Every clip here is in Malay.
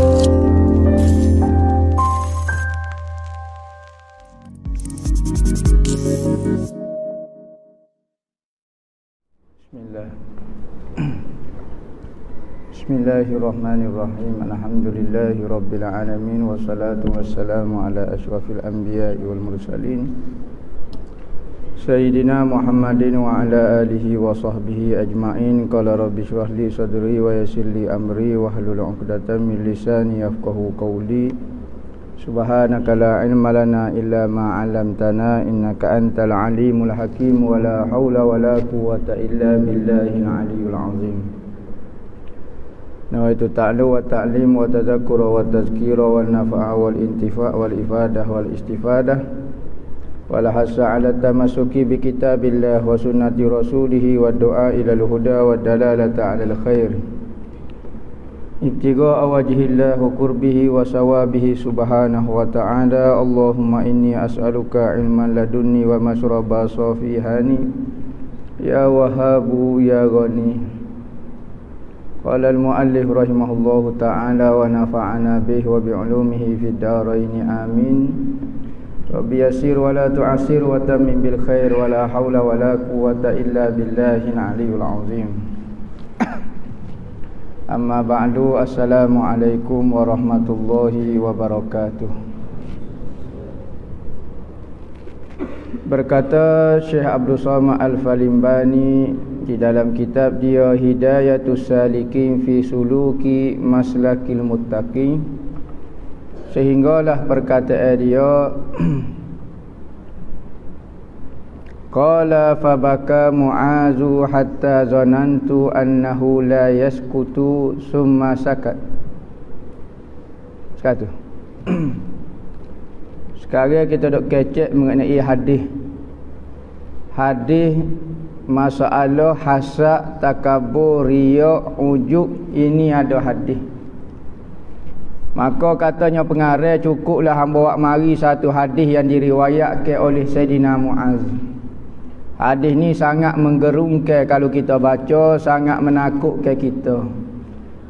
Bismillahirrahmanirrahim. Alhamdulillahi rabbil alamin, wassalatu wassalamu ala asyrafil anbiya'i wal mursalin Sayyidina Muhammadin wa ala alihi wa sahbihi ajma'in. Qala rabbi shrah li sadri wa yassir li amri wahlul 'uqdatam min lisani yafqahu qawli. Subhanaka la ilma lana illa ma 'allamtana innaka antal alimul hakim wa la haula wa la quwwata illa billahil aliyyil 'azim. Nawaitu ta'lu wa ta'lim wa tadhakkura wa tazkira wa nafa'a wal intifa' wal ifadah wal istifadah wal hasa 'ala tamassuki bi kitabillah wa sunnati rasulih wa du'a ila al-huda wa dalalata 'ala al-khair ibtigha'a wajhillah wa qurbihi wa sawabihi subhanahu wa ta'ala. Allahumma inni as'aluka ilman ladunni wa mashraba safihani ya wahabu ya ghani. Qala al-muallif rahimahullahu ta'ala wa nafa'ana bihi wa bi'ulumihi fid dharain amin. Rabbi yassir wa la tu'assir wa tammim bil khair wa la hawla wa la quwwata illa billahil aliyyil azim. Amma ba'du, assalamu alaikum warahmatullahi wabarakatuh. Berkata Syekh Abdul Samad Al-Falimbani di dalam kitab dia Hidayatus Salikin fi Suluki Maslakil Muttaqin, sehinggalah perkataan dia qala fabaka Mu'azu hatta zanantu annahu la yaskutu summa sakat. Sekatu sekarang kita dok kecek mengenai hadis masalah hasad, takabur, riya, ujub. Ini ada hadis. Maka katanya pengarang cukuplah hamba bawa mari satu hadis yang diriwayatkan oleh Sayyidina Mu'az. Hadis ni sangat menggerungkan kalau kita baca, sangat menakutkan kita,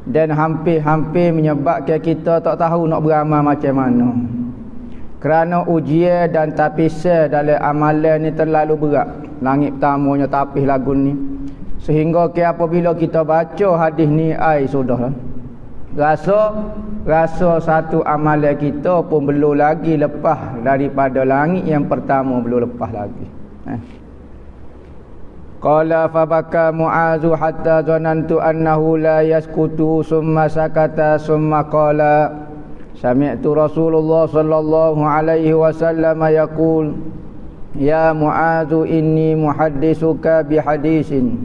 dan hampir-hampir menyebabkan kita tak tahu nak beramal macam mana. Kerana ujian dan tapisan dalam amalan ni terlalu berat. Langit pertamanya tapis lagu ni, sehingga apabila kita baca hadis ni, sudahlah. Rasa satu amalan kita pun belum lagi lepas daripada langit yang pertama, belum lepas lagi. Qala fabaka Mu'azu hatta zanantu annahu la yaskutu summa sakata summa qala sami'tu Rasulullah sallallahu alaihi wasallam yaqul ya Mu'azu inni muhaddithuka bihadisin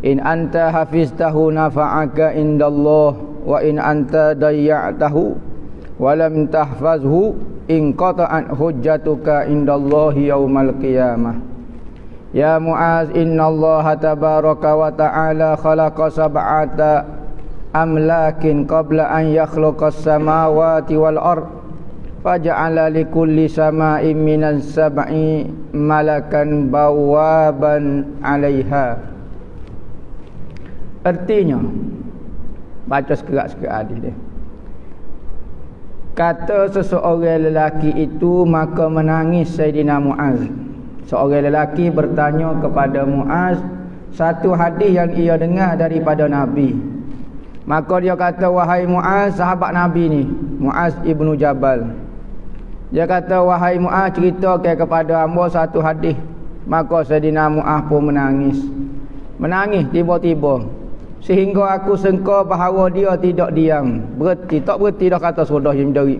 in anta hafiztahu nafa'aka indallah wa in anta dayya'tahu wa lam tahfazhu in qata'at hujjatuka indallahi yaumal qiyamah. Ya Mu'az, innallaha tabaraka wa ta'ala khalaqa sab'ata amlakin qabla an yakhluqas samawati wal ard faja'ala likulli sama'in minas sab'i malakan bawaban 'alaiha. Artinya, baca sekerat-sekerat hadis dia. Kata seseorang lelaki itu, maka menangis Sayyidina Mu'az. Seorang lelaki bertanya kepada Mu'az satu hadis yang ia dengar daripada Nabi. Maka dia kata, wahai Mu'az, sahabat Nabi ni, Mu'az ibnu Jabal. Dia kata, wahai Mu'az, ceritakan kepada hamba satu hadis. Maka Sayyidina Mu'az pun menangis. Menangis tiba-tiba, sehingga aku sangka bahawa dia tidak diam. Tak berhenti dah kata sudah yang dari.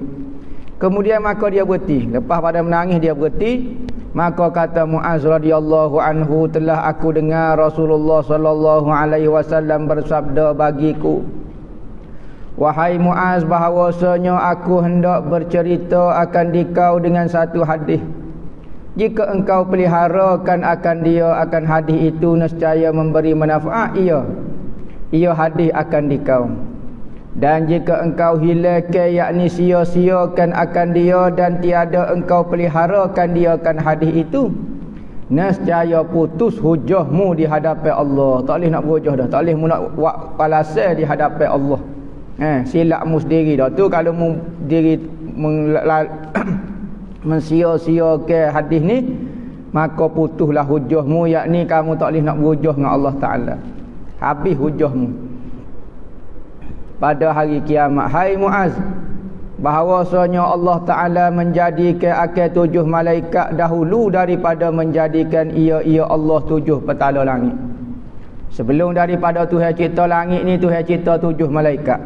Kemudian maka dia berhenti. Lepas pada menangis dia berhenti. Maka kata Mu'az radhiyallahu anhu, telah aku dengar Rasulullah sallallahu alaihi wasallam bersabda bagiku, wahai Mu'az, bahawasanya aku hendak bercerita akan dikau dengan satu hadis. Jika engkau peliharakan akan dia, akan hadis itu nescaya memberi manfaat ia hadis akan dikau. Dan jika engkau hilangkan, yakni sia-siakan akan dia dan tiada engkau peliharakan dia akan hadis itu, nescaya putus hujahmu di hadapan Allah. Tak boleh nak berhujah dah, tak boleh nak buat palasan di hadapan Allah. Silapmu sendiri dah tu. Kalau mu diri mensia-sia ke hadis ni, maka putuslah hujahmu, yakni kamu tak boleh nak berhujah dengan Allah Ta'ala. Habis hujahmu pada hari kiamat. Hai Muaz, bahawasanya Allah Ta'ala menjadikan akan 7 malaikat dahulu daripada menjadikan ia Allah 7 petala langit. Sebelum daripada Tuhan cipta langit ni, Tuhan cipta 7 malaikat.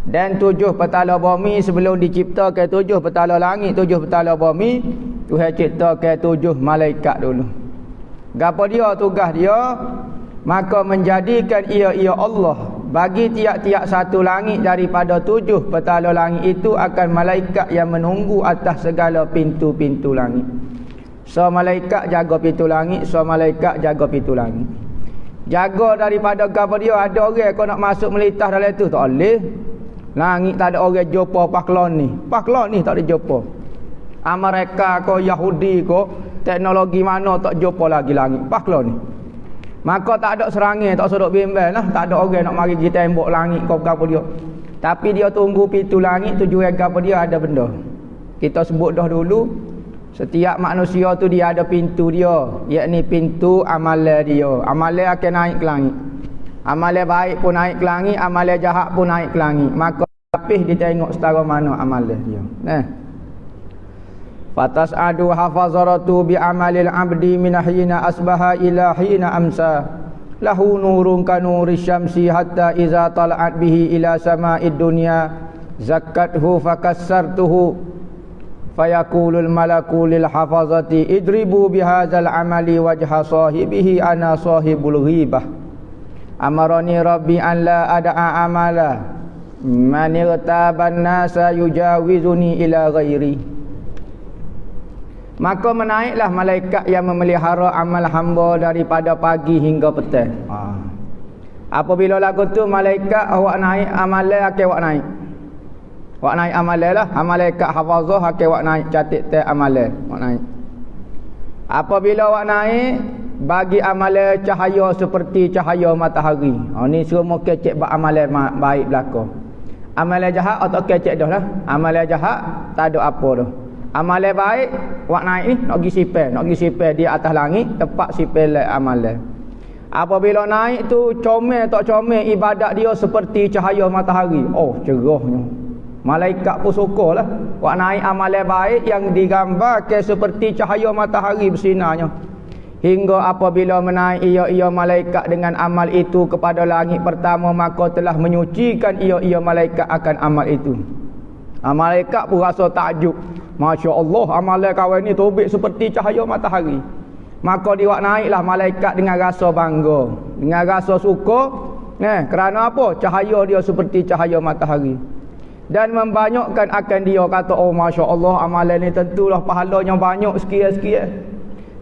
Dan 7 petala bumi sebelum diciptakan 7 petala langit, 7 petala bumi, Tuhan ciptakan 7 malaikat dulu. Gapo dia tugas dia? Maka menjadikan ia Allah. Bagi tiap-tiap satu langit daripada 7 petala langit itu akan malaikat yang menunggu atas segala pintu-pintu langit. So malaikat jaga pintu langit, so malaikat jaga pintu langit. Jaga daripada gapo dia? Ada orang kau nak masuk melitah dalam tu tak boleh. Langit tak ada orang jumpa paklon ni. Paklon ni tak ada jumpa. Amerika ko, Yahudi ko, teknologi mana tak jumpa lagi langit. Paklon ni. Maka tak ada serangan, tak sodok bimbel lah. Tak ada orang nak mari pergi tembok langit kau gapo dia. Tapi dia tunggu pintu langit, tujuan gapo dia ada benda. Kita sebut dah dulu, setiap manusia tu dia ada pintu dia, yakni pintu amalan dia. Amalan akan naik ke langit. Amalan baik pun naik ke langit, amalan jahat pun naik ke langit. Maka habis ditengok setara mana amalan dia. Fatas'adu hafazaratu bi amalil abdi min hina asbaha ila hina amsa. Lahu nurun ka nuri syamsi hatta iza tala'at bihi ila sama'id dunya zakkathu fakassartuhu fayaqulul malaku lil hafazati idribu bihadzal amali wajha sahibihi ana sahibul ghibah. Amarani rabbi an la ada'a amala man irtaban nasa yujawizuni ila ghairi. Maka menaiklah malaikat yang memelihara amal hamba daripada pagi hingga petang. Apabila lagu tu malaikat awak naik amalan akan awak naik. Awak naik amalan lah. Malaikat hafazah akan awak naik catat te amalan. Awak naik. Apabila awak naik, bagi amalan cahaya seperti cahaya matahari. Ni semua kecek buat amalan baik belaka. Amalan jahat atau kecek dah lah. Amalan jahat tak ada apa dah. Amalan baik, wak naik ni nak pergi sipel di atas langit, tempat sipel amalan. Apabila naik tu comel tak comel, ibadat dia seperti cahaya matahari. Oh, cerahnya. Malaikat pun syukurlah. Wak naik amalan baik yang digambarkan seperti cahaya matahari bersinarnya. Hingga apabila menaik ia malaikat dengan amal itu kepada langit pertama, maka telah menyucikan ia malaikat akan amal itu. Malaikat pun rasa takjub. Masya Allah, amalan kawan ni tobik seperti cahaya matahari. Maka diwak naiklah malaikat dengan rasa bangga, dengan rasa suka. Kerana apa? Cahaya dia seperti cahaya matahari. Dan membanyakkan akan dia, kata, oh Masya Allah, amalan ni tentulah pahalanya banyak sekian-sekian.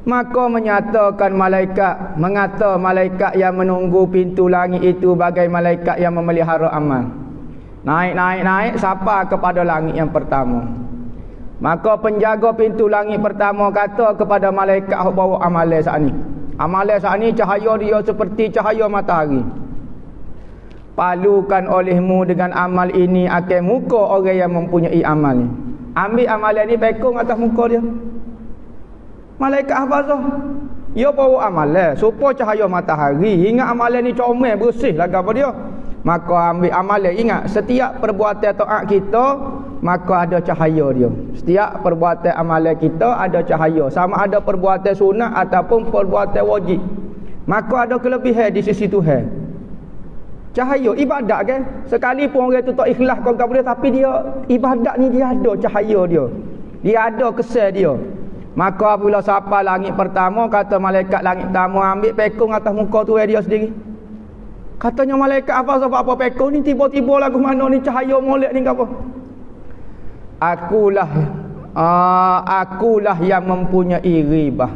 Maka menyatakan malaikat, mengata malaikat yang menunggu pintu langit itu bagai malaikat yang memelihara amal. Naik, sampai kepada langit yang pertama. Maka penjaga pintu langit pertama kata kepada malaikat yang bawa amalan saat ni. Amalan saat ni cahaya dia seperti cahaya matahari. Palukan olehmu dengan amal ini akan muka orang yang mempunyai amal ni. Ambil amalan ni pekong atas muka dia. Malaikat hafazah, dia bawa amalan supaya cahaya matahari. Ingat amalan ni comel bersih lah apa dia. Maka ambil amalan, ingat setiap perbuatan taat kita maka ada cahaya dia. Setiap perbuatan amalan kita ada cahaya, sama ada perbuatan sunat ataupun perbuatan wajib. Maka ada kelebihan di sisi Tuhan. Cahaya ibadat kan, sekalipun orang tu tak ikhlas kau boleh, tapi dia ibadat ni dia ada cahaya dia. Dia ada kesan dia. Maka apabila sampai langit pertama, kata malaikat langit pertama, ambil pekong atas muka Tuhan dia sendiri. Katanya malaikat apa pekong ni tiba-tiba lagu mana ni cahaya molek ni apa? Akulah yang mempunyai ghibah.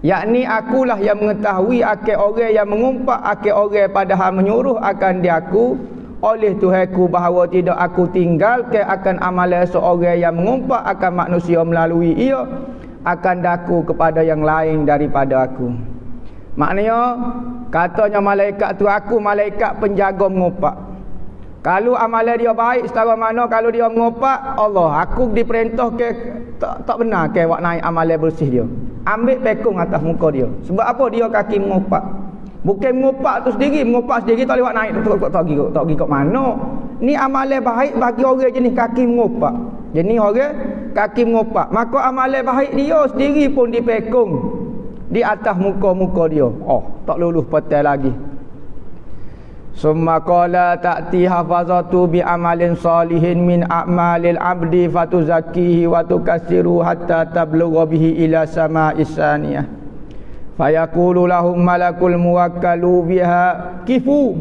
Yakni akulah yang mengetahui akan orang yang mengumpat akan orang padahal menyuruh akan diaku oleh Tuhanku bahawa tidak aku tinggalkan akan amalan seorang yang mengumpat akan manusia melalui ia akan daku kepada yang lain daripada aku. Maknanya katanya malaikat tu, aku malaikat penjaga mengumpat. Kalau amalan dia baik setara mana kalau dia mengopak, Allah, aku diperintah ke tak benar ke awak naik amalan bersih dia. Ambil pekung atas muka dia. Sebab apa dia kaki mengopak? Bukan mengopak tu sendiri, mengopak sendiri tak lewat naik tak pergi kat mana. Ni amalan baik bagi orang jenis kaki mengopak. Jenis orang kaki mengopak. Maka amalan baik dia sendiri pun dipekung di atas muka-muka dia. Oh, tak lulus petai lagi. Summa qala ta'ti hafazatu bi amalin salihin min a'malil abdi fatuzakkihi wa tukassiru hatta tablugha bihi ila sama'is saniyah. Fayaqulu lahum malakul muwakkalu biha kifu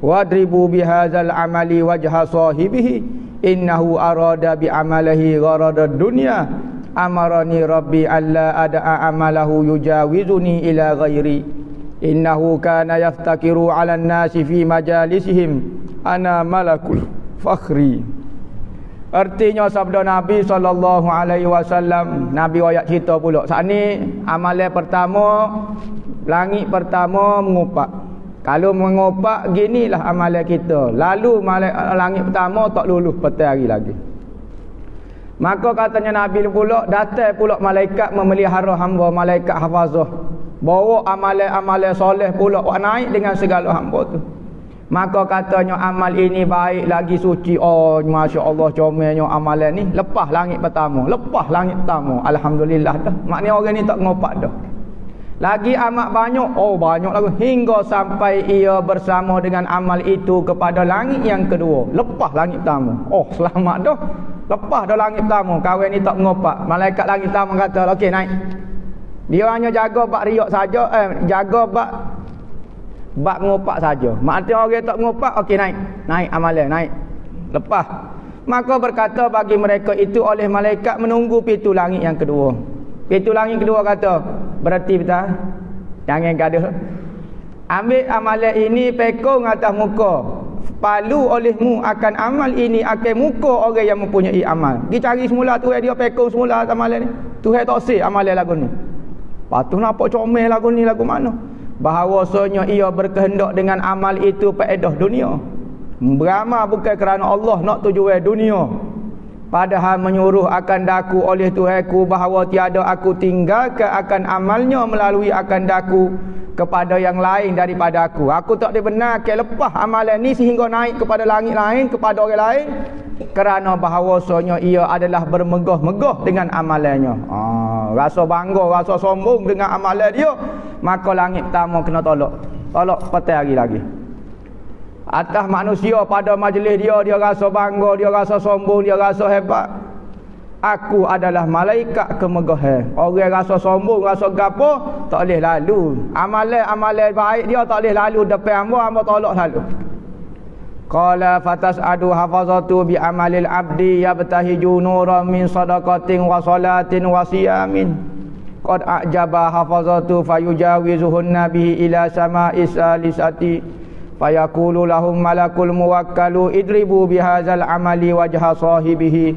wadribu bihadzal amali wajha sahibihi innahu arada bi amalihi gharadad dunya amarani rabbi alla ada'a amalahu yujawizuni ila ghairi innahu kana yaftakiru 'alan nasi fi majalisihim ana malakul fakhri. Artinya sabda Nabi SAW, Nabi ayat cerita pula. Saat ni amalan pertama, langit pertama mengopak. Kalau mengopak ginilah amalan kita. Lalu langit pertama tak lulus petang hari lagi. Maka katanya Nabi pula, datang pula malaikat memelihara hamba, malaikat hafazah. Bawa amalan-amalan soleh pula naik dengan segala hamba tu. Maka katanya amal ini baik lagi suci. Oh, Masya Allah, comelnya amalan ni. Lepas langit pertama. Alhamdulillah dah. Maknanya orang ni tak ngopak dah. Lagi amat banyak. Oh, banyak lagi. Hingga sampai ia bersama dengan amal itu kepada langit yang kedua. Lepas langit pertama. Oh, selamat dah. Lepas dah langit pertama. Kawan ni tak ngopak. Malaikat langit pertama kata, okey, naik. Dia hanya jaga bak riak saja. Jaga bak ngopak saja. Maknanya orang tak ngopak, okey, naik amalan, naik. Lepas. Maka berkata bagi mereka itu oleh malaikat menunggu pintu langit yang kedua. Pintu langit kedua kata, berarti betul. Jangan gaduh. Ambil amalan ini pekung atas muka. Palu olehmu akan amal ini akan muka orang yang mempunyai amal. Pergi cari semula tu dia pekung semula amalan ni. Tuhan tak sih amalan lagu ni. Patut nampak comel lagu ni, lagu mana? Bahawasanya ia berkehendak dengan amal itu faedah dunia. Beramal bukan kerana Allah nak tujuan dunia. Padahal menyuruh akan daku oleh Tuhanku bahawa tiada aku tinggalkan akan amalnya melalui akan daku kepada yang lain daripada aku. Aku tak dibenarkan lepas amalan ni sehingga naik kepada langit lain, kepada orang lain, kerana bahawasanya ia adalah bermegah-megah dengan amalannya. Rasa bangga, rasa sombong dengan amalan dia, maka langit pertama kena tolak petang hari lagi. Atas manusia pada majlis dia rasa bangga, dia rasa sombong, dia rasa hebat. Aku adalah malaikat kemegahan. Orang rasa sombong, rasa gapo, tak boleh lalu. Amalan baik dia tak boleh lalu depan hamba tolak selalu. Qala fatas'adu hafazatu bi amalil abdi yabtahiju nuran min sadaqatin wa salatin wa siyamin. Qad a'jaba hafazatu fayujawizuhunna bihi ila sama'is alisati. Fayaqulu lahum malakul muwakkalu idribu bihadzal amali wajha sahibihi.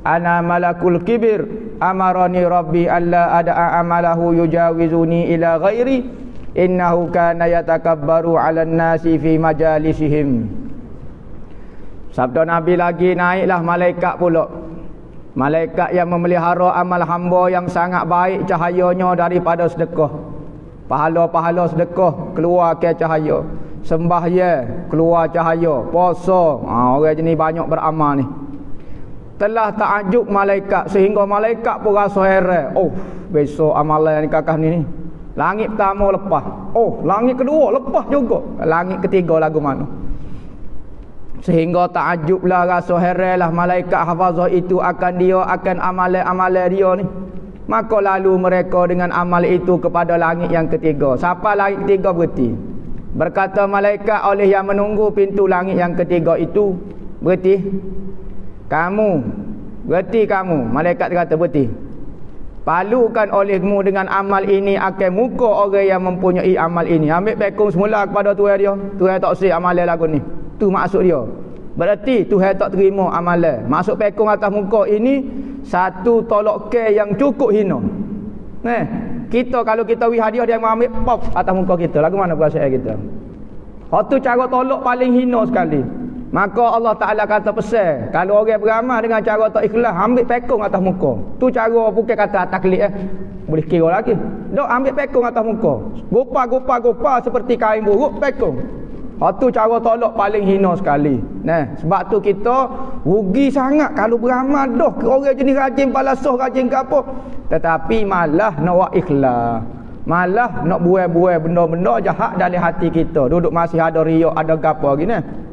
Ana malakul kibir amarani rabbi alla ada'a amalahu yujawizuni ila ghairi. Innahu kana yatakabbaru 'alan nasi fi majalisihim. Sabda Nabi lagi, naiklah malaikat pula. Malaikat yang memelihara amal hamba yang sangat baik cahayanya daripada sedekah. Pahala-pahala sedekah keluar ke cahaya. Sembahyang keluar cahaya. Puasa, orang jenis banyak beramal ni. Telah ta'ajub malaikat sehingga malaikat pun rasa heran. Oh, besok amalan ni kakak ni. Langit pertama lepas. Oh, langit kedua lepas juga. Langit ketiga lagu mana? Sehingga ta'ajublah, rasa heranlah malaikat hafazah itu akan amalan-amalan dia ni. Maka lalu mereka dengan amal itu kepada langit yang ketiga. Siapa langit ketiga berhenti? Berkata malaikat oleh yang menunggu pintu langit yang ketiga itu, berhenti. Kamu. Malaikat kata berhenti. Palukan olehmu dengan amal ini akan muka orang yang mempunyai amal ini. Ambil pekung semula kepada Tuhan dia. Tuhan tak sih amalan lagu ni. Tu maksud dia. Berarti Tuhan tak terima amalan. Masuk pekung atas muka ini satu tolak ke yang cukup hina. Kita kalau kita wi hadiah dia ambil pop atas muka kita. Lagu mana perasaan kita? Tu cara tolak paling hina sekali. Maka Allah Ta'ala kata pesan, kalau orang beramal dengan cara tak ikhlas, ambil pekong atas muka. Tu cara bukan kata atas klik boleh kira lagi. Dok ambil pekong atas muka. Gopa seperti kain buruk pekong. Tu cara tolak paling hina sekali. Nah, sebab tu kita rugi sangat kalau beramal dah orang jenis rajin balasah, rajin ke apa. Tetapi malah nak buat ikhlas. Malah nak buai-buai benda-benda jahat dalam hati kita. Duduk masih ada riak, ada gapo gini.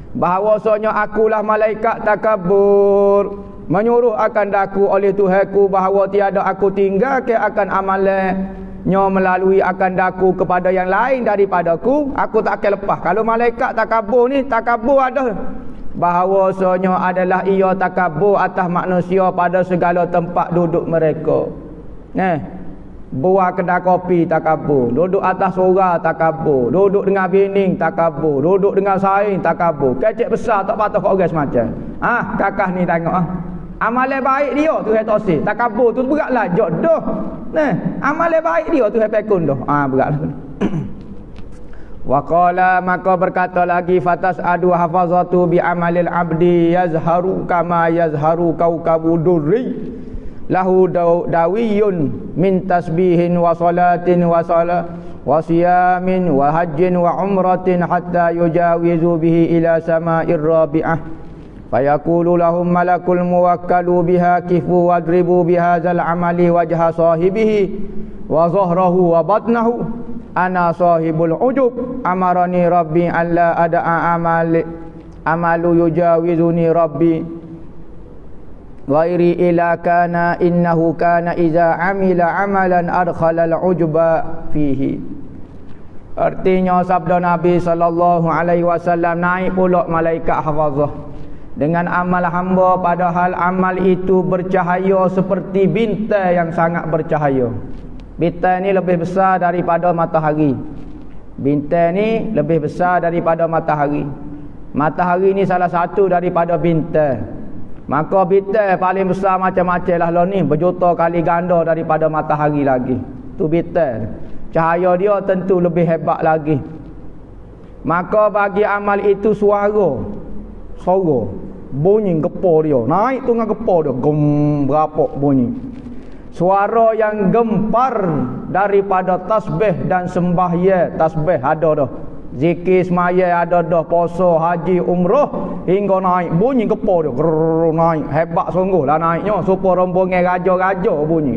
Bahawasanya akulah malaikat takabur, menyuruh akan daku oleh Tuhanku bahawa tiada aku tinggalkan akan amalannya melalui akan daku kepada yang lain daripadaku, aku tak akan lepas. Kalau malaikat takabur ni, takabur ada bahawasanya adalah ia takabur atas manusia pada segala tempat duduk mereka. Buah kedai kopi takabur, duduk atas surau takabur, duduk dengan bining takabur, duduk dengan saing takabur. Kecik besar tak patut kau orang semacam. Kakak ni tengok amalan baik dia tu hai tosi. Takabur tu beratlah jodoh. Amalan baik dia tu hai pekun dah. Beratlah. Wa qala, maka berkata lagi, fatas adu hafazatu bi amalil abdi yazharu kama yazharu kaukabu durri. Lahu dawiyun min tasbihin wa salatin wa siyamin wa hajjin wa umratin hatta yujawizu bihi ila sama'ir rabi'ah. Fayaqulu lahum malakul muwakkalu biha kifu wadribu bihadzal amali wajha sahibihi wa zahrahu wa batnahu. Ana sahibul ujub, amarani rabbi alla ada'a amalu yujawizuni rabbi ghairi ila kana innahu kana iza amila amalan adkhalal ujba fihi. Artinya sabda Nabi sallallahu alaihi wasallam, naik pula malaikat hafazah dengan amal hamba, padahal amal itu bercahaya seperti bintang yang sangat bercahaya. Bintang ni lebih besar daripada matahari. Bintang ni lebih besar daripada matahari. Matahari ni salah satu daripada bintang. Maka bintang paling besar macam-macam lah ni, berjuta kali ganda daripada matahari lagi. Tu bintang. Cahaya dia tentu lebih hebat lagi. Maka bagi amal itu suara, bunyi gepor dia. Naik tu dengan gepor dia, gem berapok bunyi. Suara yang gempar daripada tasbih dan sembahyang. Tasbih ada dah, zikir semaya ada dah, puasa, haji, umrah, hingga naik bunyi gepor dia, naik hebat sungguh lah naiknya, supaya rombongan raja-raja bunyi.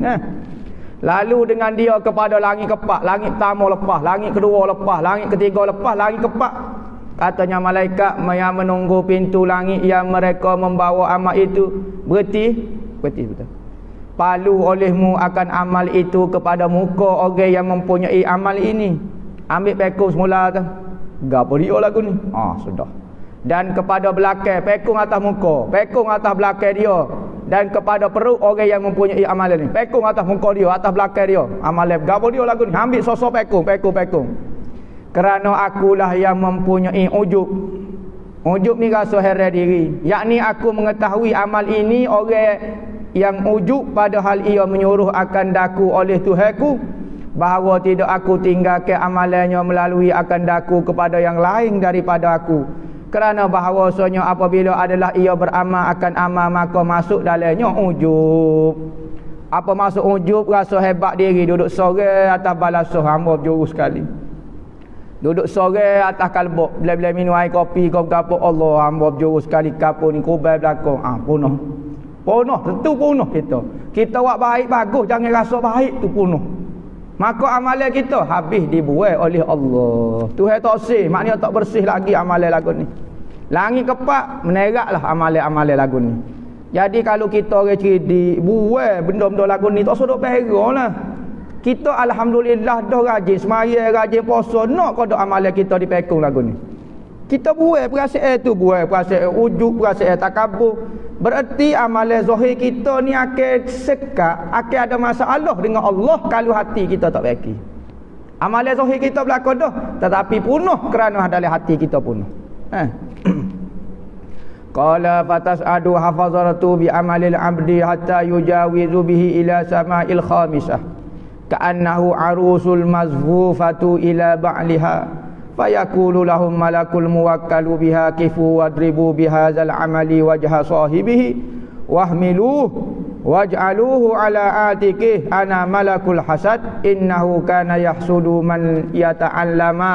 Lalu dengan dia kepada langit keempat, langit pertama lepas, langit kedua lepas, langit ketiga lepas, langit keempat. Katanya malaikat yang menunggu pintu langit yang mereka membawa amal itu, berhenti betul. Palu olehmu akan amal itu kepada muka orang yang mempunyai amal ini. Ambil pekung semula tu. Gapo dia lagu ni? Sudah. Dan kepada belakang, pekung atas muka, pekung atas belakang dia. Dan kepada perut orang yang mempunyai amalan ni, pekung atas muka dia, atas belakang dia. Amalan gapo dia lagu ni? Ambil sosok pekung. Kerana akulah yang mempunyai ujub. Ujub ni rasa heran diri. Yakni aku mengetahui amal ini orang yang ujub, padahal ia menyuruh akan daku oleh Tuhanku bahawa tidak aku tinggalkan amalannya melalui akan daku kepada yang lain daripada aku. Kerana bahawasanya apabila adalah ia beramal akan amal, maka masuk dalamnya ujub. Apa masuk ujub? Rasa hebat diri, duduk sore atas balasah, hamba berjuru sekali. Duduk sore atas kalbok, bila-bila minum air kopi, kau-kau Allah, hamba berjuru sekali kapur ni, kubal belakang. Punah, tentu punah kita. Kita buat baik bagus, jangan rasa baik tu punah. Maka amalan kita habis dibuat oleh Allah. Tuhan tak bersih, maknanya tak bersih lagi amalan lagu ni. Langit kepak, meneraklah amalan-amalan lagu ni. Jadi kalau kita orang cerdik, buat benda-benda lagu ni, tak sodok perang lah. Kita alhamdulillah dah rajin semaya, rajin puasa, nak kodok amalan kita dipekung lagu ni. Kita buat perasaan tu, buat perasaan ujub, perasaan takabur. Berarti amalan zahir kita ni akan sekat, akan ada masalah dengan Allah kalau hati kita tak baik. Amalan zahir kita berlaku dah, tetapi punah kerana dalam hati kita punah. Qala fatas'adu hafazaratu bi amalil abdi hatta yujawizu bihi ila sama'il khamisah ka'annahu arusul mazfufatu ila ba'liha fayaqulu lahum malakul muwakkalu biha kifu wadribu bihadzal amali wajha sahibihi wahmiluhu waj'aluhu ala atiqih ana malakul hasad innahu kana yahsudu man yata'allama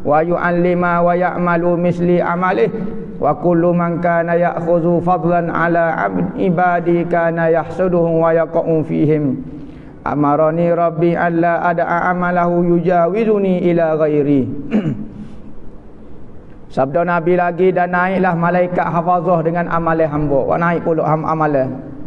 wa yu'allima wa ya'malu misli amalih wa kullu man kana ya'khudhu fadlan ala ibadi kana yahsuduhum wa yaqa'u fihim amarani rabbi alla ada'a amalahu yujawizuni ila ghairi. Sabda Nabi lagi, dan naiklah malaikat hafazah dengan amalan hamba. Wa naik pula amalan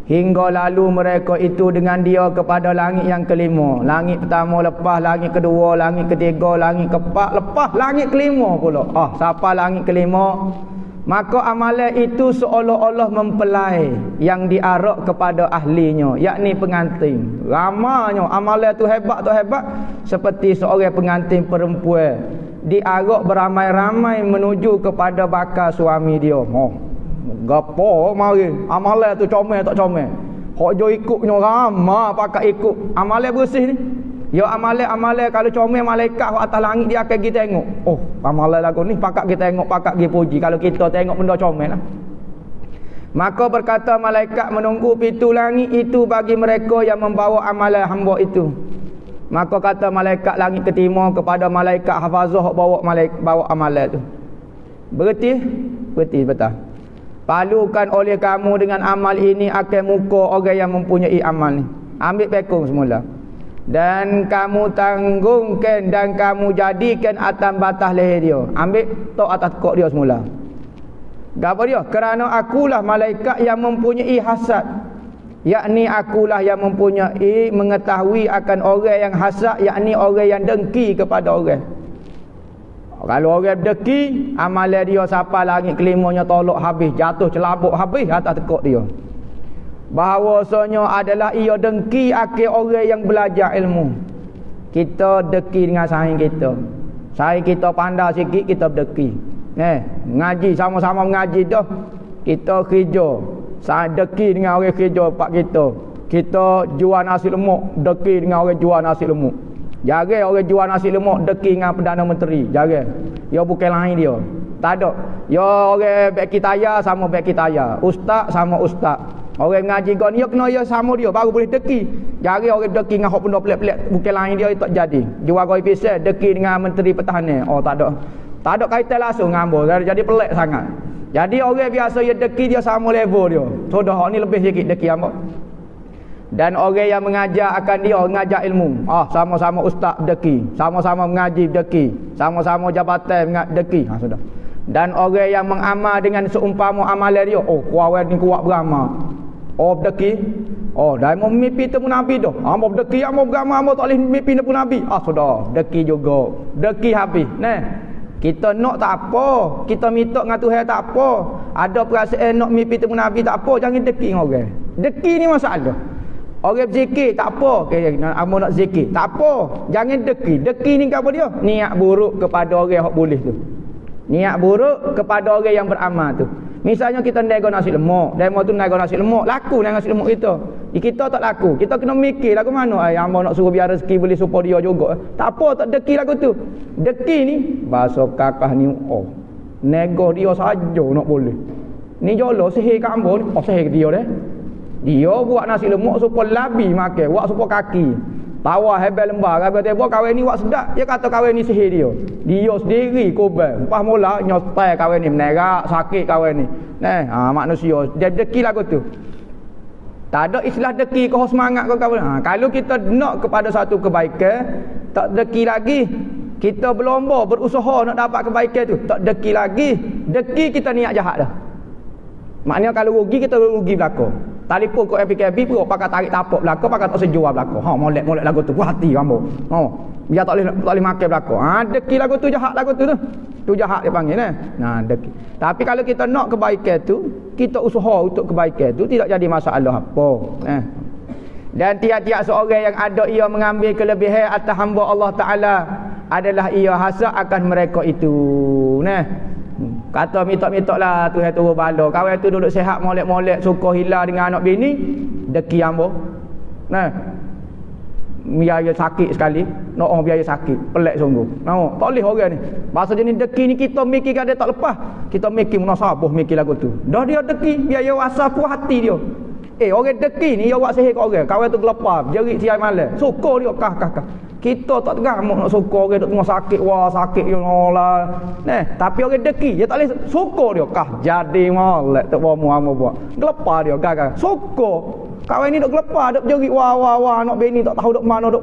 hingga lalu mereka itu dengan dia kepada langit yang kelima. Langit pertama lepas langit kedua, langit ketiga, langit keempat, lepas langit kelima pula. Siapa langit kelima? Maka amalan itu seolah-olah mempelai yang diarak kepada ahlinya, yakni pengantin. Ramanya amalan tu hebat seperti seorang pengantin perempuan diarak beramai-ramai menuju kepada bakal suami dia. Gapo mari amalan tu comel tak comel, hok jo ikutnya ramai pakat ikut amalan bersih ni. Ya amalan kalau comel malaikat atas langit dia akan kita tengok. Amalan lagu ni pakat kita tengok, pakat kita puji. Kalau kita tengok benda comel lah. Maka berkata malaikat menunggu pintu langit itu bagi mereka yang membawa amalan hamba itu. Maka kata malaikat langit ketima kepada malaikat hafazah bawa amalan tu. Berarti betul. Palukan oleh kamu dengan amal ini akan muka orang yang mempunyai amal ni. Ambil pekung semula. Dan kamu tanggungkan dan kamu jadikan atas batas leher dia. Ambil tok atas kok dia semula. Gapo dia? Kerana akulah malaikat yang mempunyai hasad. Yakni akulah yang mempunyai mengetahui akan orang yang hasad, yakni orang yang dengki kepada orang. Kalau orang berdeki, amalan dia siapa langit kelimanya tolak habis, jatuh celabuk habis atas tekuk dia. Bahawasanya adalah ia dengki akhir orang yang belajar ilmu. Kita deki dengan saing kita. Saing kita pandai sikit, kita berdeki. Ngaji sama-sama mengaji dah. Kita kerja. Saya deki dengan orang kerja pak kita. Kita jual nasi lemak, deki dengan orang jual nasi lemak. Jangan orang jual nasi lemak deki dengan Perdana Menteri. Jangan. Ya bukan lain dia. Tak ada. Ya orang baik kitaya sama baik kitaya. Ustaz sama ustaz. Orang ngaji kau ni kena ya sama dia baru boleh deki. Jangan orang deki dengan hak benda pelik-pelik bukan lain dia tak jadi. Jual kau pisau deki dengan Menteri Pertahanan. Tak ada. Tak ada kaitan langsung dengan hamba. Jadi pelik sangat. Jadi orang biasa ya deki dia sama level dia. Sudah hak ni lebih sikit deki hamba. Dan orang yang mengajar akan dia mengajar ilmu. Sama-sama ustaz deki, sama-sama mengaji deki, sama-sama jabatan deki. Sudah. Dan orang yang mengamal dengan seumpama amalan dia, kuat ni kuat beramal. Deki. Dah mau mimpi temu nabi dah. Mau deki mau beramal mau tak boleh mimpi temu nabi. Sudah, deki juga. Deki habis. Kita nak tak apa, kita minta dengan Tuhan tak apa. Ada perasaan nak mimpi temu nabi tak apa, jangan deki dengan orang. Deki ni masalah. Orang berzikir tak apa, amo nak zikir tak apa, jangan deki. Deki ni apa dia? Niat buruk kepada orang yang boleh tu. Niat buruk kepada orang yang beramal tu. Misalnya kita nego nasi lemak, demo tu nego nasi lemak, laku nasi lemak kita. Kita tak laku, kita kena mikir lagu mana amo nak suruh biar rezeki boleh support dia juga. Tak apa, tak deki lagu tu. Deki ni bahasa kakah ni nego dia saja nak boleh. Ni jolo sihir kat ambo ni, sihir dia dah. Dia buat nasi lemak supaya labi makan, buat supaya kaki. Tawa hebel lembar, kata tebo kahwin ni buat sedap. Dia kata kahwin ni sihir dia. Dia sendiri korban. Lepas mula nyotai kahwin ni menerak, sakit kahwin ni. Manusia dia deki lagu tu. Tak ada istilah deki kau semangat kau kahwin. Kalau kita nak kepada satu kebaikan, tak deki lagi. Kita berlomba berusaha nak dapat kebaikan tu, tak deki lagi. Deki kita niat jahat dah. Maknanya kalau rugi kita rugi belaka. Telefon kau FPKB pun pakai tarik tapak belaka, pakai tak sejual belaka. Molek lagu tu puas hati kamu. Biar tak boleh makan belaka. Deki lagu tu jahat lagu tu. Tu jahat dia panggil deki. Tapi kalau kita nak kebaikan tu, kita usaha untuk kebaikan tu tidak jadi masalah apa. Dan tiap-tiap seorang yang ada ia mengambil kelebihan atas hamba Allah Taala adalah ia hasad akan mereka itu. Kata minta-minta lah Tuhan turun bala. Kawan tu duduk sehat molek-molek, suka hilang dengan anak bini, deki hamba. biaya sakit sekali, nak orang biaya sakit, pelik sungguh. Nampak tak boleh orang ni. Bahasa jenis deki ni kita mikir kan dia tak lepas. Kita mikir munasabah, mikir lagu tu. Dah dia deki, biaya wasa puas hati dia. Orang deki ni dia buat sihir kat orang. Kawan tu gelapar, jerit siang malam. Syukur dia kah. Kita tak teramuk nak syukur orang duk tengah sakit, wah sakit dia ngolah. Tapi orang deki dia tak boleh syukur dia kah. Jadi molek tak bomo hamba buat. Gelapar dia gagah. Syukur. Kawan ni duk gelepar, duk jerit wah nak bini tak tahu duk mana duk.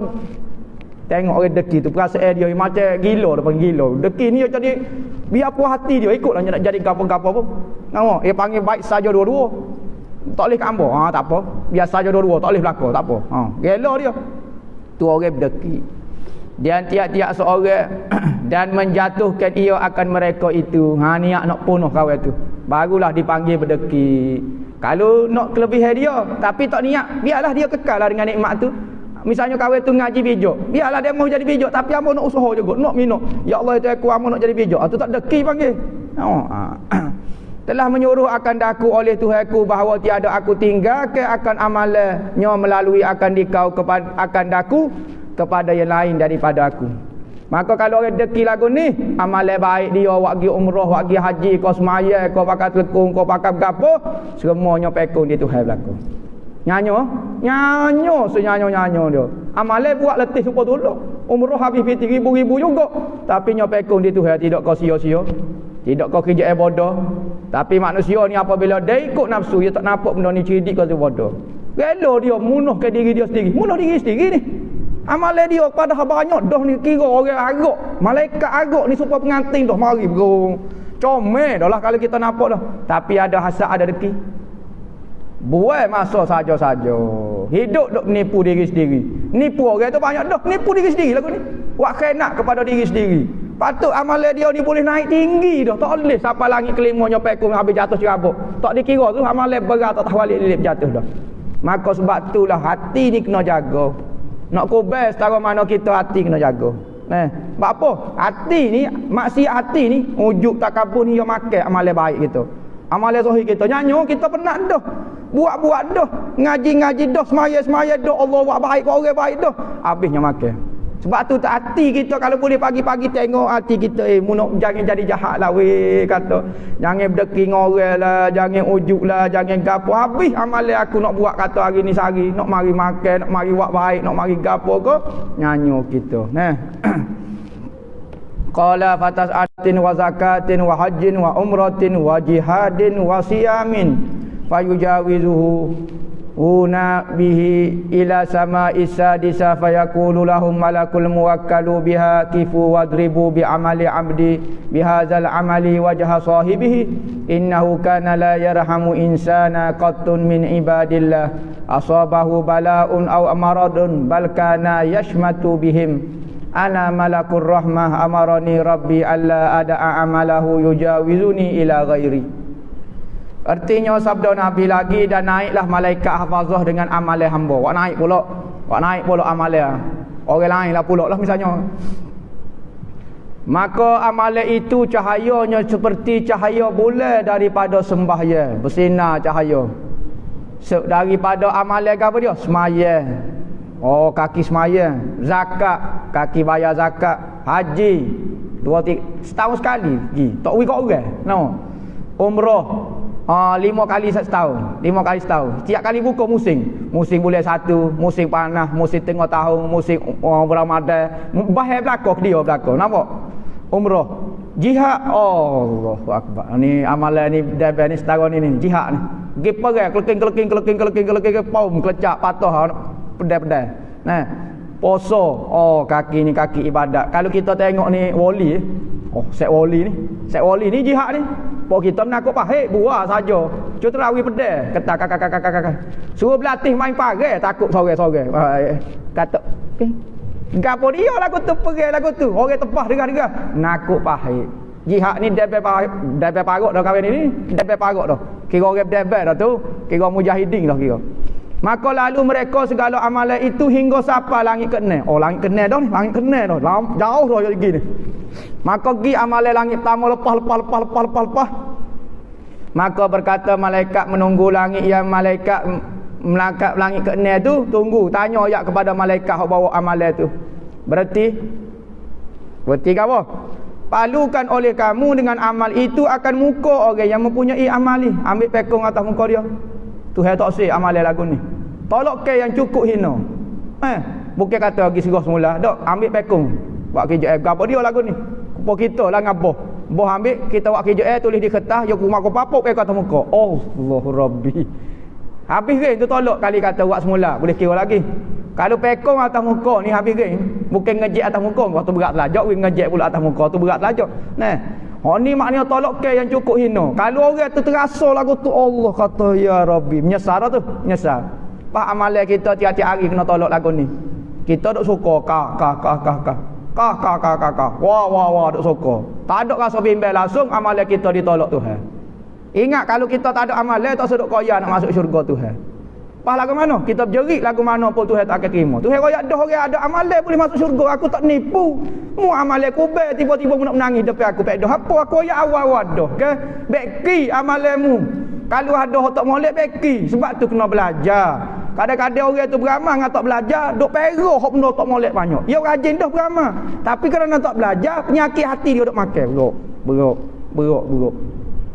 Tengok orang deki tu perasaan dia macam gila, dia panggil gila. Deki ni dia jadi biar puas hati dia ikutlah nak jadi gapo-gapo pun. Nampak dia panggil baik saja dua-dua. Tak boleh kambo. Tak apa. Biar saja dua-dua tak boleh berlaku, tak apa. Gila dia. Tu orang deki. Dan tiap-tiap seorang dan menjatuhkan ia akan mereka itu. Niat nak bunuh kawan tu. Barulah dipanggil berdeki. Kalau nak kelebihan dia tapi tak niat, biarlah dia kekal lah dengan nikmat tu. Misalnya kawan tu ngaji bijak, biarlah dia mau jadi bijak tapi hamba nak usaha juga, nak minum. Ya Allah itu aku hamba nak jadi bijak. Tu tak deki panggil. Telah menyuruh akan daku oleh Tuhanku bahawa tiada aku tinggalkan akan amalnya melalui akan dikau kepada akan daku kepada yang lain daripada aku. Maka kalau orang deki lagu ni, amalan baik dia, wak pergi umrah, wak pergi haji, kau semaya, kau pakai telekung, kau pakai gapo, semuanya pekung dia Tuhan berlaku. Nyanyo senyanyo-nyanyo dia. Amalan buat letih supaya tolong. Umrah habis ribu-ribu juga. Tapi nyo pekung dia Tuhan tidak kau sia-sia. Tidak kau kerja bodoh. Tapi manusia ni apabila dia ikut nafsu, dia tak nampak benda ni cerdik kau tu bodoh. Rela dia munuhkan diri dia sendiri. Munuh diri sendiri ni. Amalan dia padahal banyak dah ni kira orang agak. Malaikat agak ni supaya pengantin dah mari bro. Comel dah lah kalau kita nampak dah. Tapi ada hasad, ada deki. Buat masa saja-saja. Hidup duk menipu diri sendiri. Nipu orang tu banyak dah. Nipu diri sendiri lagu ni. Buat khianat kepada diri sendiri. Patut amalan dia ni boleh naik tinggi dah. Tak boleh sampai langit kelimanya pekung habis jatuh cerabut. Tak dikira tu amalan berat tak tahu balik lilip jatuh dah. Maka sebab itulah hati ni kena jaga. Nak kubel setara mana kita hati kena jaga. Sebab apa? Hati ni, maksiat hati ni, ujuk takabur ni yang makan amalan baik kita. Amalan zahir kita. Nyanyo kita penat dah. Buat-buat dah. Ngaji-ngaji dah. Semaya-semaya dah. Allah buat baik ke orang baik dah. Habisnya makan. Sebab tu tak hati kita kalau boleh pagi-pagi tengok hati kita jangan jadi jahat lah weh kata. Jangan berdeki ngorel lah, jangan ujuk lah, jangan gapo. Habis amalan aku nak buat kata hari ni sehari, nak mari makan, nak mari buat baik, nak mari gapo ke? Nyanyo kita. Qala fatas'atin wa zakatin wa hajjin wa umratin wa jihadin wa siyamin fayujawizuhu una bihi ila sama'i sadisa fayaqulu lahum malakul muwakkalu biha kifu wadribu bi amali abdi bihadzal amali wajha sahibihi innahu kana la yarhamu insana qattun min ibadillah asabahu bala'un aw amaradun bal kana yashmatu bihim ana malakur rahmah amarani rabbi alla ada'a amalahu yujawizuni ila ghairi. Artinya sabda Nabi lagi dan naiklah malaikat hafazah dengan amalan hamba. Wak naik pula amalan. Orang lain lah pula lah misalnya. Maka amalan itu cahayanya seperti cahaya bulan daripada sembahyang, bersinar cahaya. Daripada amalan apa dia? Sembahyang. Kaki sembahyang, zakat, kaki bayar zakat, haji 2-3 setahun sekali pergi. Tak pergi kat orang. No. Umrah 5 kali setahun. 5 kali setahun. Setiap kali buka musim. Musim bulan 1, musim panas, musim tengah tahun, musim Ramadan. Bahaya belakang dia belakang. Nampak? Umrah. Jihad. Allahu akbar. Ni amalan ni dah ni setahun ni jihad ni. Pergi perang keleking paum kelecak patah pedai-pedai. Poso. Kaki ni kaki ibadat. Kalau kita tengok ni wali set wali ni jihad ni. Pok kita menakut pahit buah saja. Cuma terawih pedai. Ketak. Suruh berlatih main pagai takut sore-sore. Kata, gapo dia lagu tu pergi lagu tu. Orang tepah dengar-dengar. Nakut pahit. Jihad ni debel parut dah kahwin ni. Debel parut dah. Kira orang debel dah tu. Kira mujahidin dah kira. Maka lalu mereka segala amalan itu hingga sampai langit ke-6. Langit ke-6 dah ni. Langit ke-6 dah. Jauh dah lagi ni. Maka pergi amalan langit pertama lepas. Maka berkata malaikat menunggu langit yang malaikat melangkap langit ke enam tu, tunggu tanya ayat kepada malaikat hok bawa amalan tu. Berarti apa? Palukan oleh kamu dengan amal itu akan muka orang yang mempunyai amal ni. Ambil pekong atas muka dia. Tuhan tak sih amalan lagu ni. Tolak ke yang cukup hina. Bukan kata pergi serah semula. Dok, ambil pekong. Buat kerja apa dia lagu ni? Kupo kita lah ngaboh. Boh ambil kita buat kerja tulis di kertas, yo rumah ko papuk ke atas muka. Allahu Rabbi. Habis geng tu tolak kali kata buat semula, boleh kira lagi. Kalau pekong atas muka ni habis geng, bukan ngejek atas muka, kau tu berat telajak, we ngejek pula atas muka tu berat telajak. Nah, ni maknanya tolak ke yang cukup hina. Kalau orang tu terasa lagu tu Allah kata ya Rabbi, menyesal tu, menyesal. Pak amalan kita tiap-tiap hari kena tolak lagu ni. Kita duk suka kah. Wah duk suka. Tak ada rasa bimbang langsung amalan kita ditolak Tuhan. Ingat kalau kita tak ada amalan tak sedok kaya nak masuk syurga Tuhan. Pas lagu mana? Kita berjerit lagu mana pun Tuhan tak akan terima. Tuhan kaya dah orang ada amalan boleh masuk syurga. Aku tak nipu. Mu amalan kubel tiba-tiba mu nak menangis depan aku. Pek dah apa aku kaya awal-awal dah ke? Beki amalanmu. Kalau ada tak molek beki. Sebab tu kena belajar. Kadang-kadang orang tu beramal dengan tak belajar, duk perah hok benda tak molek banyak. Dia rajin dah beramal. Tapi kerana tak belajar, penyakit hati dia duk makan. Berok.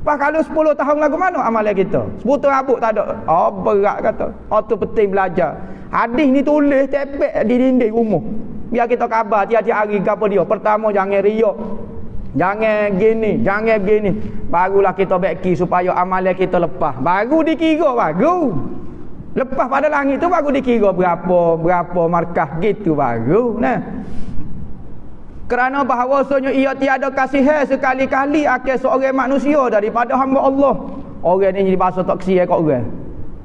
Pas kalau 10 tahun lagu mana amalan kita? Sebutan rabuk tak ada. Berat kata. Tu penting belajar. Hadis ni tulis tepek di dinding rumah. Biar kita khabar tiap-tiap hari gapo dia. Pertama jangan riak. Jangan gini. Barulah kita beki supaya amalan kita lepas. Baru dikira baru. Lepas pada langit tu baru dikira berapa markah gitu baru. Nah. Kerana bahawasanya ia tiada kasihan sekali-kali akan seorang manusia daripada hamba Allah. Orang ni jadi bahasa tak kasihan kat orang.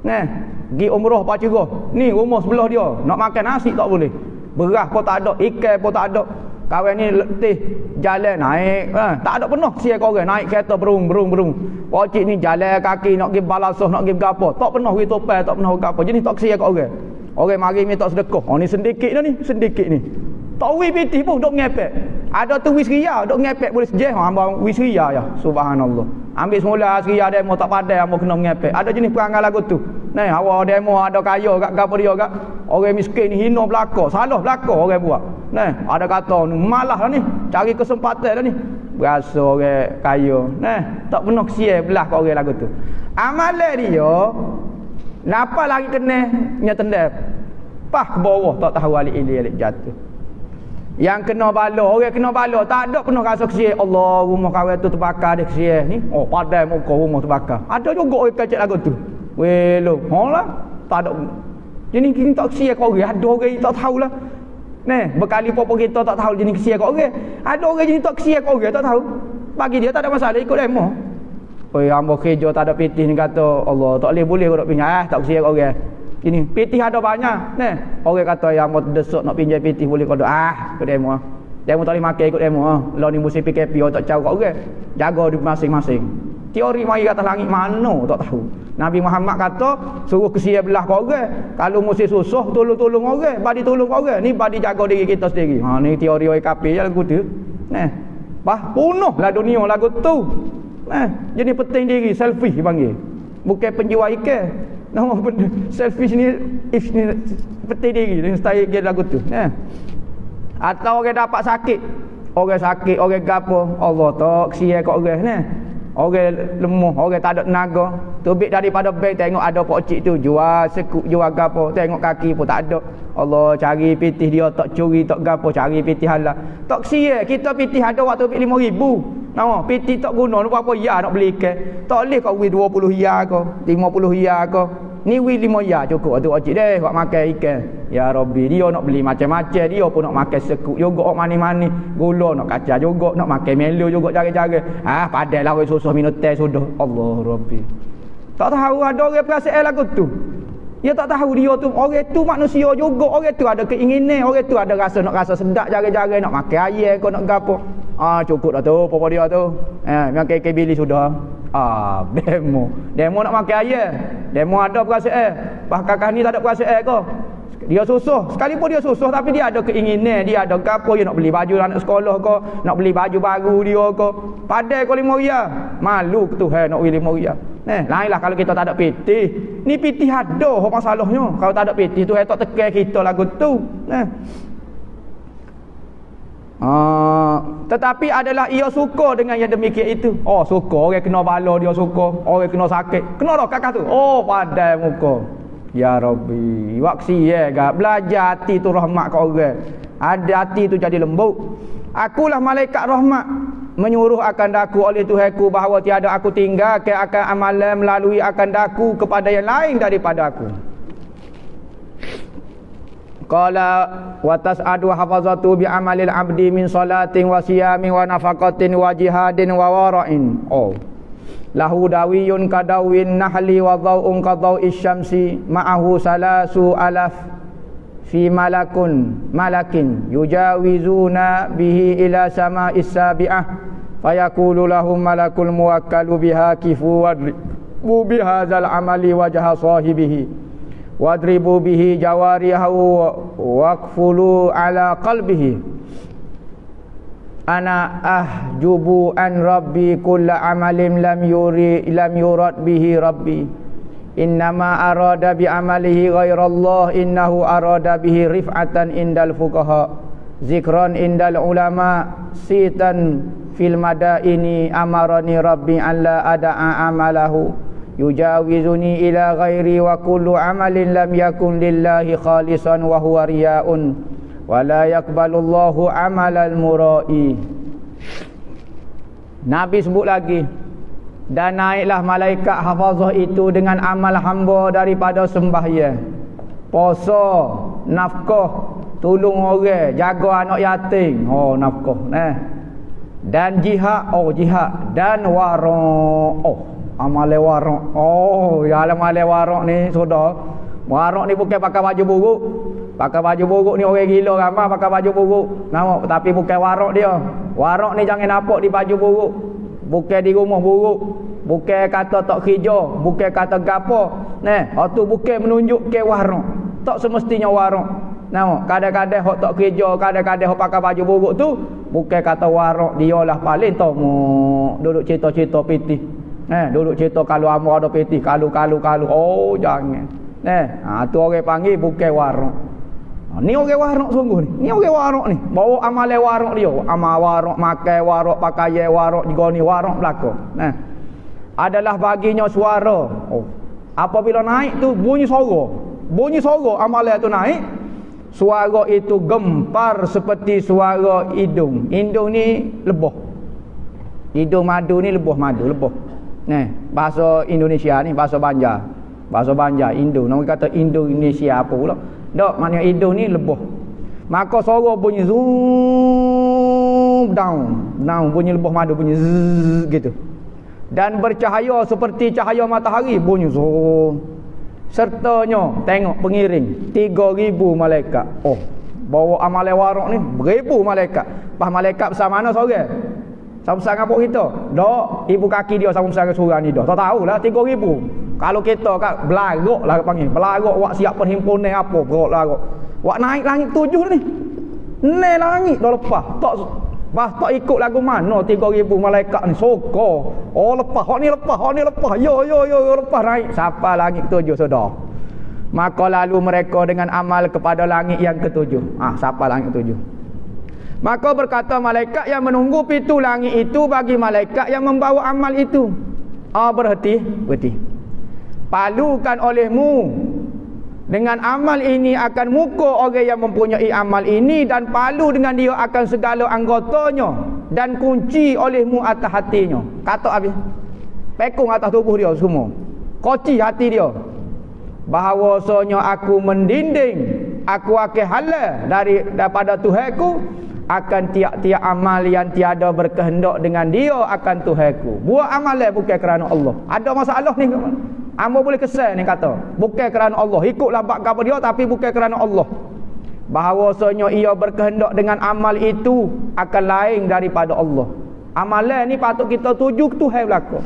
Nah, pergi umrah pacarah. Ni rumah sebelah dia, nak makan nasi tak boleh. Beras pun tak ada, ikan pun tak ada. Kawan ni letih jalan naik, tak ada penuh kasihan kat orang. Naik kereta berung. Pocik ni jalan kaki nak pergi balasah, nak pergi gapo. Tak penuh pergi topai, tak penuh gapo. Jadi tak kasihan kat orang. Orang mari minta sedekah. Ni sedikit ni. Tak wis pitih pun duk ngepek. Ada tu wis ria duk ngepek boleh sejeh hamba wis ria ya. Subhanallah. Ambil semula ria demo tak pandai hamba kena ngepek. Ada jenis perangai lagu tu. Nah, awak demo ada kaya kat gapo dia kat. Orang miskin ni hina belaka, salah belaka orang buat. Nah, ada kata malah lah ni, cari kesempatan lah ni. Berasa orang kaya. Nah, tak pernah kesian belah kat orang lagu tu. Amalan dia napa lagi kena nyetendap. Pah ke bawah tak tahu alik jatuh. Yang kena bala, orang kena bala tak ada pernah rasa kesian. Allah, rumah kawan tu terbakar dia kesian ni. Padai muka rumah terbakar. Ada juga orang kecek lagu tu. Welo, lah. Tak ada. Jadi kita tak kesian kat orang. Ada orang tak tahulah. Nah, berkali popo kita tak tahu jenis kesian kat orang. Ada orang jenis tak kesian kat orang tak tahu. Bagi dia tak ada masalah ikut demo. Hamba kerja tak ada pitih ni kata Allah tak boleh kau nak pinjam. Tak kesian kat orang. Ini pitih ada banyak. Nah, orang kata yang mau desuk nak pinjam pitih boleh kau ikut demo. Demo tak boleh makan ikut demo. Lah ni musim PKP tak tahu kat orang. Jaga di masing-masing. Teori mai atas langit mana tak tahu. Nabi Muhammad kata suruh kesian belah kat orang. Kalau musim susah tolong orang, bagi tolong orang. Ni bagi jaga diri kita sendiri. Ni teori orang kafir je lagu tu. Nah, punahlah dunia lagu tu. Nah, jadi penting diri selfie dipanggil. Bukan penjual ikan. Nama benda selfish ni penting diri dengan style dia lagu tu. Atau orang dapat sakit, orang gapo, Allah tak kesian kat orang ni. Orang lemah, orang tak ada tenaga, tubik daripada bank tengok ada pokcik tu jual sekuk, jual gapo, tengok kaki pun tak ada. Allah cari pitih dia tak curi tak gapo, cari pitih halal. Tak kesian kita pitih ada waktu 5,000. Nama pitih tak guna berapa ya nak beli ikan. Tak boleh kau wei 20 ya ke, 50 ya ke. Ni wei 5 ya cukup tu pokcik deh buat makan ikan. Ya Rabbi, dia nak beli macam-macam, dia pun nak makan sekuk juga, mani-mani, gula nak kacang juga, nak makan melo juga cara-cara. Padahlah orang susah minum teh sudah. Allah Rabbi. Tak tahu ada orang perasaan lagu tu. Dia tak tahu dia tu, orang tu manusia juga, orang tu ada keinginan, orang tu ada rasa nak rasa sedap cara-cara, nak makan ayam kau nak gapo. Cukup dah tu apa dia tu. Makan ikan bili sudah. Demo nak makan ayam. Demo ada perasaan. Bahkan ni tak ada perasaan kau. Dia susah, sekalipun dia susah tapi dia ada keinginan, dia ada gapo, dia nak beli baju anak sekolah kau, nak beli baju baru dia kau. Padai kau 5 riyal. Malu ke Tuhan nak beli 5 riyal. Lainlah kalau kita tak ada piti. Ni piti ada hok masalahnya. Kalau tak ada piti tu tak tekan kita lagu tu. Tetapi adalah ia suka dengan yang demikian itu. Oh, suka orang kena bala dia suka, orang kena sakit. Kena dah kakak tu. Oh, padai muka. Ya Rabbi, waksi belajar hati tu rahmat kat orang. Ada hati tu jadi lembut. Akulah malaikat rahmat, menyuruh akan daku oleh Tuhanku bahawa tiada aku tinggal ke akan amalan melalui akan daku kepada yang lain daripada aku. Qala wa tas'adu hafazatu bi amalil abdi min salatin wa siyamin wa nafaqatin wa jihadin wa wara'in. Oh. Lahu dawiyun kadawin nahli wa dhau'un kadau'is syamsi ma'ahu salasu alaf fi malakin yujawizuna bihi ila sama'is sabi'ah fayaqulu lahum malakul muwakkalu biha kifu wadribu bihadzal amali wajha sahibihi wadribu bihi jawarihahu waqfulu ala qalbihi ana ahjubu an rabbi kulla amalin lam yurad bihi rabbi innama arada bi amalihi ghairallah innahu arada bihi rif'atan indal fuqaha zikran indal ulama sitan fil madaini amarani rabbi an la ada'a amalahu yujawizuni ila ghairi wa kullu amalin lam yakun lillahi khalisan wa huwa riya'un wa la yaqbalullahu amalal murai. Nabi sebut lagi, dan naiklah malaikat hafazah itu dengan amal hamba daripada sembahyang, puasa, nafkah, tolong orang, jaga anak yatim, nafkah, dan jihad, jihad, dan waraq, amal waraq. Ya amal waraq ni sudah. Waraq ni bukan pakai baju buruk. Pakai baju buruk ni orang gila ramai pakai baju buruk. Nampak, tapi bukan waraq dia. Waraq ni jangan nampak di baju buruk. Bukan di rumah buruk. Bukan kata tak kerja, bukan kata gapo. Tu bukan menunjuk ke waraq. Tak semestinya waraq. Nampak, kadang-kadang hok tak kerja, kadang-kadang hok pakai baju buruk tu bukan kata waraq, dialah paling tomok. Duduk cerita-cerita piti. Duduk cerita kalau amu ada peti, kalau. Oh, jangan. Tu orang panggil bukan waraq. Ni orang waraq sungguh ni. Ni orang waraq ni. Bawa amal waraq dia. Amal waraq, makan waraq, pakaian waraq, juga ni waraq belaka. Adalah baginya suara. Apabila naik tu bunyi suara. Bunyi suara amal tu naik. Suara itu gempar seperti suara hidung. Hidung ni lebah. Hidung madu ni lebah madu, lebah. Bahasa Indonesia ni bahasa Banjar. Bahasa Banjar Indo. Nama kata Indonesia apa pula? Tak, maknanya Indo ni lebah. Maka suara bunyi zoom down bunyi lebah madu bunyi zzz gitu. Dan bercahaya seperti cahaya matahari bunyi zoom. Sertanya tengok pengiring 3,000 malaikat. Bawa amal waraq ni 1,000 malaikat. Pas malaikat bersama mana seorang? Sama-sama apa kita? Dok, ibu kaki dia sama-sama surah ni dah. Tak tahulah 3,000. Kalau kita kat belagak lah panggil. Belagak wak siap perhimpunan apa, berok lagak. Wak naik langit 7 ni. Naik langit dah lepas. Tak ikut lagu mana 3,000 malaikat ni. Sokor. Lepas. Hak ni lepas. Yo lepas naik. Sampai langit 7 sudah. Maka lalu mereka dengan amal kepada langit yang ke-7. Sampai langit 7. Maka berkata malaikat yang menunggu pintu langit itu bagi malaikat yang membawa amal itu. Berhenti. Palukan olehmu dengan amal ini akan muka orang yang mempunyai amal ini, dan palu dengan dia akan segala anggotanya, dan kunci olehmu atas hatinya. Kata habis. Pekung atas tubuh dia semua. Kunci hati dia. Bahawasanya aku mendinding, aku akan halal daripada Tuhanku akan tiap-tiap amal yang tiada berkehendak dengan dia akan Tuhanku. Buat amal bukan kerana Allah. Ada masalah ni. Amba boleh kesal ni kata. Bukan kerana Allah. Ikutlah bab kepada dia tapi bukan kerana Allah. Bahawasanya ia berkehendak dengan amal itu akan lain daripada Allah. Amalan ni patut kita tuju ke Tuhan belaka.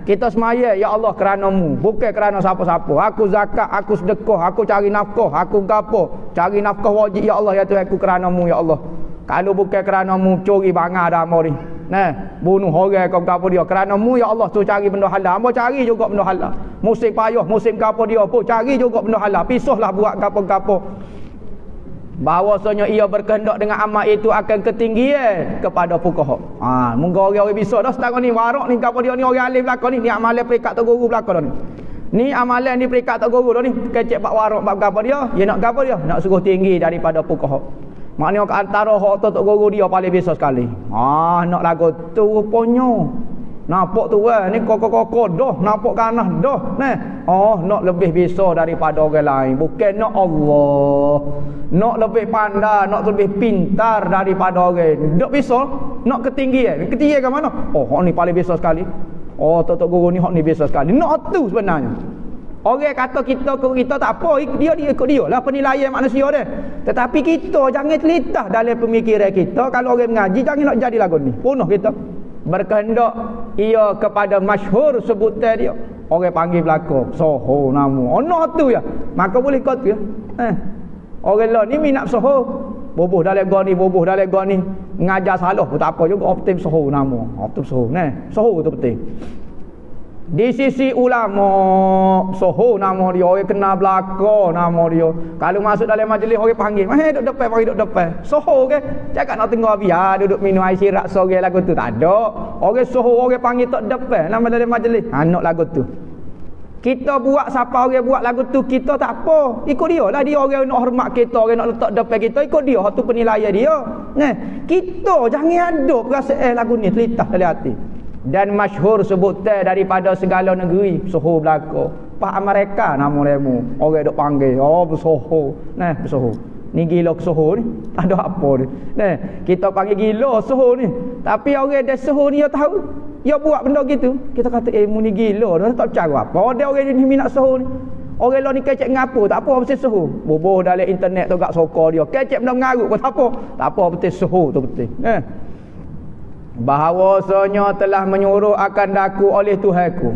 Kita semaya, ya Allah kerana-Mu, bukan kerana siapa-siapa. Aku zakat, aku sedekah, aku cari nafkah, aku gapo, cari nafkah wajib ya Allah ya Tuhan, aku kerana-Mu ya Allah. Kalau bukan kerana-Mu curi bangar dah amor ni. bunuh orang kau gapo dia kerana mu ya Allah tu cari benda halal, hamba cari juga benda halal. Musim payah, musim gapo dia pun cari juga benda halal. Pisahlah buat gapo-gapo. Bahawasanya ia berkehendak dengan amal itu akan ketinggian kepada fuqaha. Moga orang bisa dah setara ni warak ni gapo dia ni orang alim belaka ni amalan peringkat tok guru belaka dah ni. Ni amalan ni peringkat tok guru dah ni. Kecek bab warak bab gapo dia nak gapo dia? Nak suruh tinggi daripada fuqaha. Maknanya ke antara hak tok guru dia paling biasa sekali. Nak lagu tu rupanya. Nampak tu ni koko-koko dah, nampak kanah dah. Nak lebih bisa daripada orang lain. Bukan nak Allah. Nak lebih pandai, nak lebih pintar daripada orang. Tak bisa, nak ketinggian. Ketinggian ke mana? Hak ni paling biasa sekali. Tok guru ni hak ni biasa sekali. Nak tu sebenarnya. Orang kata kita tak apa, dia ikut dia lah penilaian manusia dia. Tetapi kita jangan telitah dalam pemikiran kita. Kalau orang mengaji jangan nak jadi lagu ni. Punah kita. Berkehendak ia kepada masyhur sebutan dia. Orang panggil belaka Soho nama. Nak tu ya. Maka boleh kau tu ya. Orang lah ni minat Soho. Boboh dalam goni, boboh dalam goni. Ngajar salah pun tak apa juga. Optim Soho nama. Optim Soho. Soho tu penting. Di sisi ulama Soho nama dia, orang kenal belaka nama dia. Kalau masuk dalam majlis orang panggil, duduk depan, mari duduk depan. Soho ke? Cakap nak tengok biar duduk minum air sirap sore lagu tu tak ada. Orang Soho orang panggil tak depan nama dalam majlis. Nak lagu tu. Kita buat siapa orang buat lagu tu kita tak apa. Ikut dia lah, dia orang nak hormat kita, orang nak letak depan kita, ikut dia. Hak tu penilaian dia. Kita jangan ada perasaan lagu ni telitah dalam hati. Dan masyhur sebutan daripada segala negeri Soho belaka. Pak Amerika nama demo. Orang dok panggil, Soho. Soho. Ni gila Soho ni. Tak ada apa ni. Kita panggil gila Soho ni. Tapi orang dah Soho ni dia tahu. Dia buat benda gitu. Kita kata mu ni gila dah tak cara apa. Ada orang ni minat Soho ni. Orang lain ni kecek ngapo, tak apa betul Soho. Boboh dalam internet tu gak sokor dia. Kecek benda mengarut pun tak apa. Tak apa betul Soho tu betul. Bahawasanya telah menyuruh akan daku oleh Tuhanku,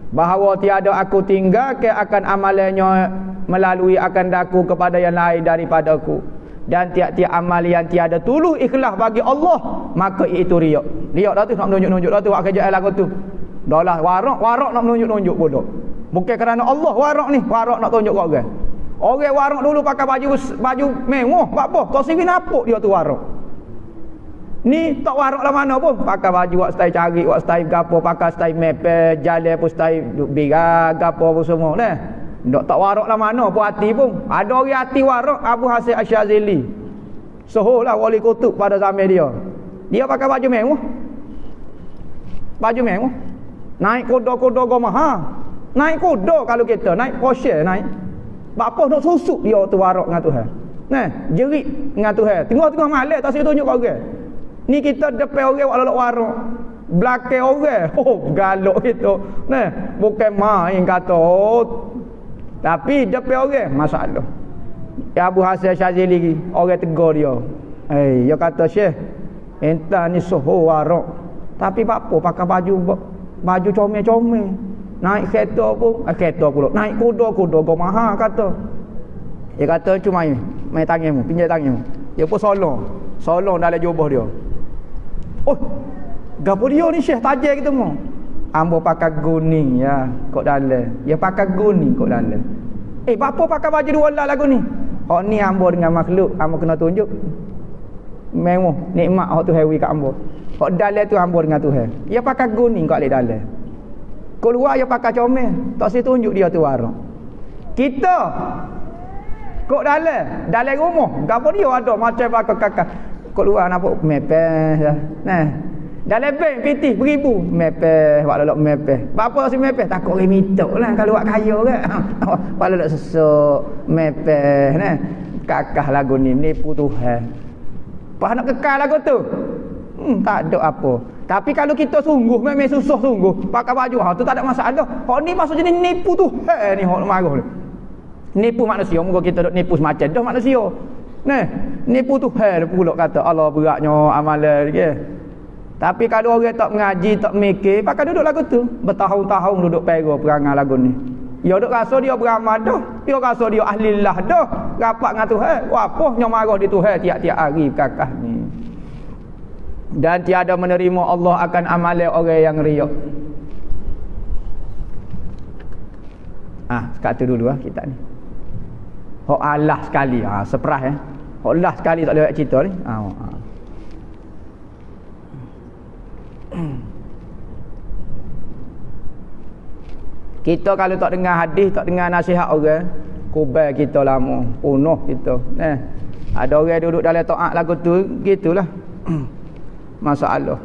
bahawa tiada aku tinggal ke akan amalannya melalui akan daku kepada yang lain daripadaku, dan tiap-tiap amal yang tiada tulus ikhlas bagi Allah, maka itu riak. Riak dah tu nak menunjuk-nunjuk dah tu buat kerja lagu tu. Dah lah warak nak menunjuk-nunjuk bodoh. Bukan kerana Allah warak ni, warak nak tunjuk kat orang. Orang warak dulu pakai baju mewah, buat apa? Kau sini nampak dia tu warak. Ni tak warak lah mana pun. Pakai baju buat style cari, buat style gapo, pakai style mepe, jalan pun style biga, gapo pun semua. Tak warak lah mana pun hati pun. Ada orang hati warak, Abu Hasan Asyazili. Soho lah wali kutub pada zaman dia. Dia pakai baju mewah. Baju mewah. Naik kuda-kuda mahal. Naik kuda kalau kita, naik Porsche, naik. Bapa nak susuk dia tu warak dengan Tuhan. Jerit dengan Tuhan. Tengah-tengah malam tak saya tunjuk kat orang. Ni kita depan orang buat lolok warak. Belakang orang. Galak gitu. Bukan main kata. Tapi depan orang masalah. Abu Hasan Syazili orang tegur dia. Dia kata Syekh, entah ni Soho warak. Tapi apa pakai baju comel-comel. Naik kereta pun, kereta pula. Naik kuda kau mahal kata. Dia kata cuma main tanganmu, pinjam tanganmu. Dia pun solong dalam jubah dia. Gapo dia ni Syekh tajam kita mu. Ambo pakai guning ya, kok dalam. Ya pakai guning kok dalam. Bapa pakai baju dua lah lagu ni. Ni ambo dengan makhluk, ambo kena tunjuk. Mewah, nikmat hak tu hewi kat ambo. Kok dalam tu ambo dengan Tuhan. Ya pakai guning kok dalam. Keluar dia pakai comel, tak saya tunjuk dia tu warak. Kita kok dalam rumah, gapo dia ada macam pakai kakak. Kok luar nampak mepeh dah. Dalam bank PT beribu mepeh, buat lolok mepeh. Bapa si mepeh takut orang minta lah kalau buat kaya kan. Buat lolok sesuk mepeh kakah lagu ni menipu Tuhan. Apa nak kekal lagu tu? Tak ada apa. Tapi kalau kita sungguh memang susah sungguh pakai baju tu tak ada masalah. Hak ni maksud jenis nipu Tuhan ni hak marah ni. Nipu manusia, moga kita duk nipu semacam dah manusia. Nipu Tuhan pula kata Allah beratnya amalan dia. Tapi kalau orang tak mengaji, tak mikir, pakai duduk lagu tu. Bertahun-tahun duduk pera perangai lagu ni. Dia duduk rasa dia beramal dah. Dia rasa dia ahlillah dah. Rapat dengan Tuhan. Apa yang marah di Tuhan tiap-tiap hari kakak ni. Dan tiada menerima Allah akan amalan orang yang riak. Kat tu dulu kita ni. Hok Allah sekali. Seperah Hok Allah sekali tak boleh cerita ni. Kita kalau tak dengar hadis, tak dengar nasihat orang, kubal kita lama, penuh kita. Ada orang duduk dalam taat lagu tu, gitulah. Masalah.